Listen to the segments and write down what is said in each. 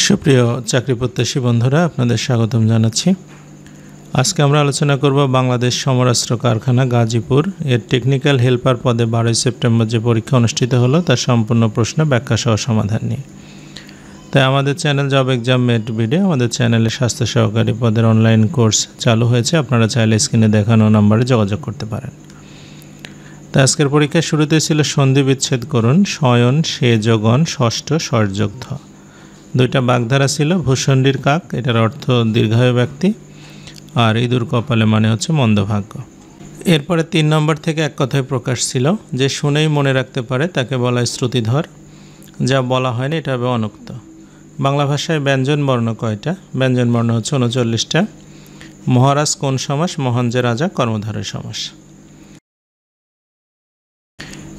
সুপ্রিয় চাকরি প্রত্যাশী বন্ধুরা, আপনাদের স্বাগতম জানাচ্ছি। আজকে আমরা আলোচনা করব বাংলাদেশ সমরাস্ত্র কারখানা গাজীপুর এর টেকনিক্যাল হেল্পার পদে 12 সেপ্টেম্বর যে পরীক্ষা অনুষ্ঠিত হলো তার সম্পূর্ণ প্রশ্ন ব্যাখ্যা সহ সমাধান নিয়ে। তাই আমাদের চ্যানেল জব এক্সাম মেট ভিডিও, আমাদের চ্যানেলে স্বাস্থ্য সহকারী পদের অনলাইন কোর্স চালু হয়েছে। আপনারা চাইলে স্ক্রিনে দেখানো নম্বরে যোগাযোগ করতে পারেন। তাই আজকের পরীক্ষার শুরুতে ছিল সন্ধি বিচ্ছেদ করুন, শয়ন, সেজগণ, ষষ্ঠ, স্বরযুক্ত। দুইটা বাগধারা ছিল, ভূষণ্ডির কাক এটার অর্থ দীর্ঘায়ু ব্যক্তি, আর ইঁদুর কপালে মানে হচ্ছে মন্দভাগ্য। এরপরে 3 নম্বর থেকে এক কথায় প্রকাশ ছিল, যে শুনেই মনে রাখতে পারে তাকে বলা হয় শ্রুতিধর, যা বলা হয়নি এটা হবে অনুক্ত। বাংলা ভাষায় ব্যঞ্জন বর্ণ কয়টা? ব্যঞ্জন বর্ণ হচ্ছে 39টা। মহারাজ কোন সমাস? মহান-যে রাজা কর্মধারয় সমাস।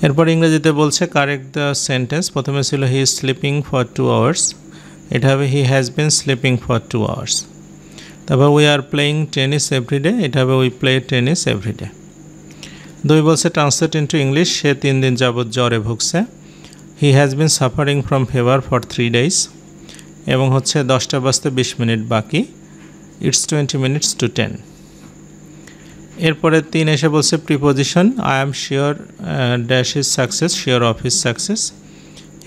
এরপর ইংরেজিতে বলছে কারেক্ট দ্য সেন্টেন্স। প্রথমে ছিল he is sleeping for 2 hours, এটা হবে he has been sleeping for 2 hours. তারপর we are playing tennis everyday, এটা হবে উই প্লে টেনিস এভরিডে। 2 বলছে ট্রান্সলেট ইন্টু ইংলিশ, সে 3 দিন যাবৎ জ্বরে ভুগছে। হি has been suffering from fever for 3 days, এবং হচ্ছে 10টা বাজতে 20 মিনিট বাকি, ইটস 20 minutes to 10। এরপরে 3 এসে বলছে preposition, I am sure dash is success, sure of his success.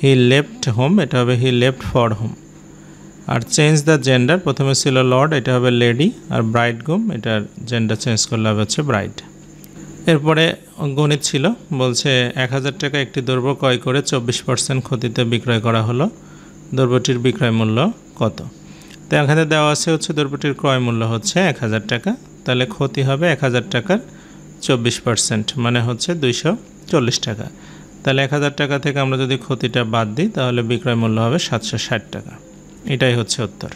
He left home, এটা হবে হি লেফট ফর হোম। আর চেঞ্জ দ্য জেন্ডার, প্রথমে ছিল লর্ড, এটা হবে লেডি। আর ব্রাইডগ্রুম, এটার জেন্ডার চেঞ্জ করলে হবে হচ্ছে ব্রাইড। এরপরে গণিত ছিল, বলছে 1000 টাকা একটি দ্রব্য ক্রয় করে 24% ক্ষতিতে বিক্রয় করা হলো, দ্রব্যটির বিক্রয় মূল্য কত? তো এখানে দেওয়া আছে হচ্ছে দ্রব্যটির ক্রয় মূল্য হচ্ছে 1000 টাকা, তাহলে ক্ষতি হবে 1000 টাকার 24%, মানে হচ্ছে 240 টাকা। তাহলে 1000 টাকা থেকে আমরা যদি ক্ষতিটা বাদ দিই তাহলে বিক্রয় মূল্য হবে 760 টাকা। এটাই হচ্ছে উত্তর।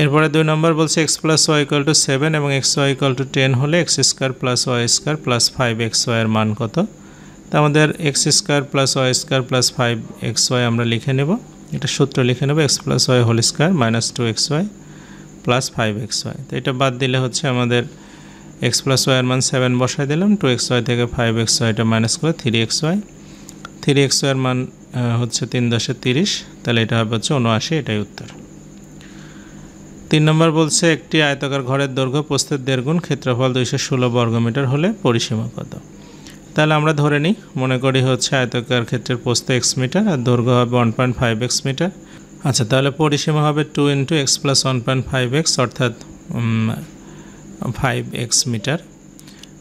এরপরে 2 নম্বর বলছে x + y = 7 এবং xy = 10 হলে x² + y² + 5xy এর মান কত? তো আমাদের x² + y² + 5xy আমরা লিখে নেব, এটা সূত্র লিখে নেব, x + y whole square - 2xy + 5xy। তো এটা বাদ দিলে হচ্ছে আমাদের x + y এর মান 7 বসাই দিলাম, 2xy থেকে 5xy এটা মাইনাস করে 3xy, 3xy এর মান হচ্ছে 3 × 10 = 30, তাহলে এটা হবে হচ্ছে 79, এটাই উত্তর। 3 নম্বর বলছে একটি আয়তাকার ঘরের দৈর্ঘ্য প্রস্থের 1.5 গুণ, ক্ষেত্রফল 216 বর্গমিটার হলে পরিসীমা কত? তাহলে আমরা ধরে নিই, মনে করি হচ্ছে আয়তাকার ক্ষেত্রের প্রস্থ x মিটার আর দৈর্ঘ্য হবে 1.5x মিটার। আচ্ছা, তাহলে পরিসীমা হবে 2 × x + 1.5x, অর্থাৎ 5x মিটার।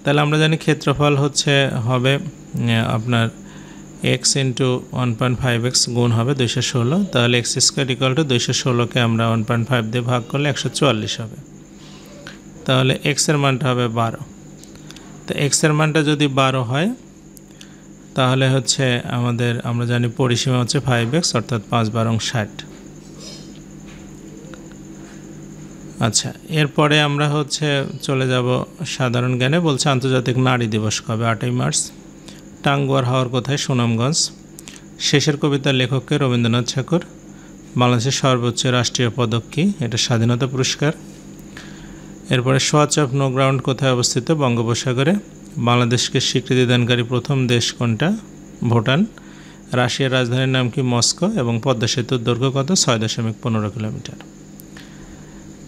তাহলে আমরা জানি ক্ষেত্রফল হচ্ছে হবে আপনার x × 1.5x গুণ হবে 216, তাহলে x² = 216কে আমরা 1.5 দিয়ে ভাগ করলে 144 হবে। তাহলে x এর মানটা হবে 12। তো x এর মানটা যদি 12 হয় তাহলে হচ্ছে আমরা জানি পরিসীমা হচ্ছে 5x, অর্থাৎ 5 × 12 = 60। আচ্ছা, এরপরে আমরা হচ্ছে চলে যাব সাধারণ জ্ঞানে। বলছে আন্তর্জাতিক নারী দিবস কবে? 8ই মার্চ। টাঙ্গুয়ার হাওর কোথায়? সুনামগঞ্জ। শেষের কবিতার লেখককে? রবীন্দ্রনাথ ঠাকুর। বাংলাদেশের সর্বোচ্চ রাষ্ট্রীয় পদক কি? এটা স্বাধীনতা পুরস্কার। এরপরে সোয়াচ অফ নো গ্রাউন্ড কোথায় অবস্থিত? বঙ্গোপসাগরে। বাংলাদেশকে স্বীকৃতিদানকারী প্রথম দেশ কোনটা? ভুটান। রাশিয়ার রাজধানীর নাম কি? মস্কো। এবং পদ্মা সেতুর দৈর্ঘ্য কত? 6.15 কিলোমিটার।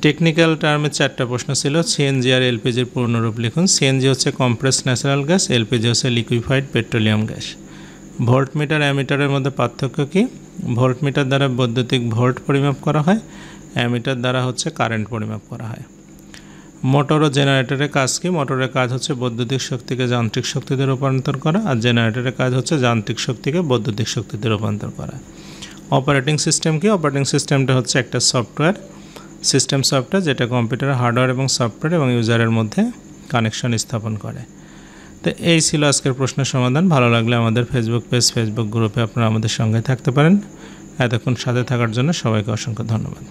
টেকনিক্যাল টার্মে 4টা প্রশ্ন ছিল। সিএনজি আর এলপিজির পূর্ণরূপ লিখুন। সিএনজি হচ্ছে কম্প্রেসড ন্যাচারাল গ্যাস, এলপিজি হচ্ছে লিকুইফাইড পেট্রোলিয়াম গ্যাস। ভোল্টমিটার অ্যামিটারের মধ্যে পার্থক্য কি? ভোল্টমিটার দ্বারা বৈদ্যুতিক ভোল্ট পরিমাপ করা হয়, অ্যামিটার দ্বারা হচ্ছে কারেন্ট পরিমাপ করা হয়। মোটর ও জেনারেটরের কাজ কি? মোটরের কাজ হচ্ছে বৈদ্যুতিক শক্তিকে যান্ত্রিক শক্তিতে রূপান্তর করা, আর জেনারেটরের কাজ হচ্ছে যান্ত্রিক শক্তিকে বৈদ্যুতিক শক্তিতে রূপান্তর করা। অপারেটিং সিস্টেম কি? অপারেটিং সিস্টেমটা হচ্ছে একটা সফটওয়্যার, সিস্টেম সফটওয়্যার, যেটা কম্পিউটার হার্ডওয়্যার এবং সফটওয়্যার এবং ইউজারের মধ্যে কানেকশন স্থাপন করে। তো এই ছিল আজকের প্রশ্নের সমাধান। ভালো লাগলে আমাদের ফেসবুক পেজ, ফেসবুক গ্রুপে আপনারা আমাদের সঙ্গে থাকতে পারেন। এতক্ষণ সাথে থাকার জন্য সবাইকে অসংখ্য ধন্যবাদ।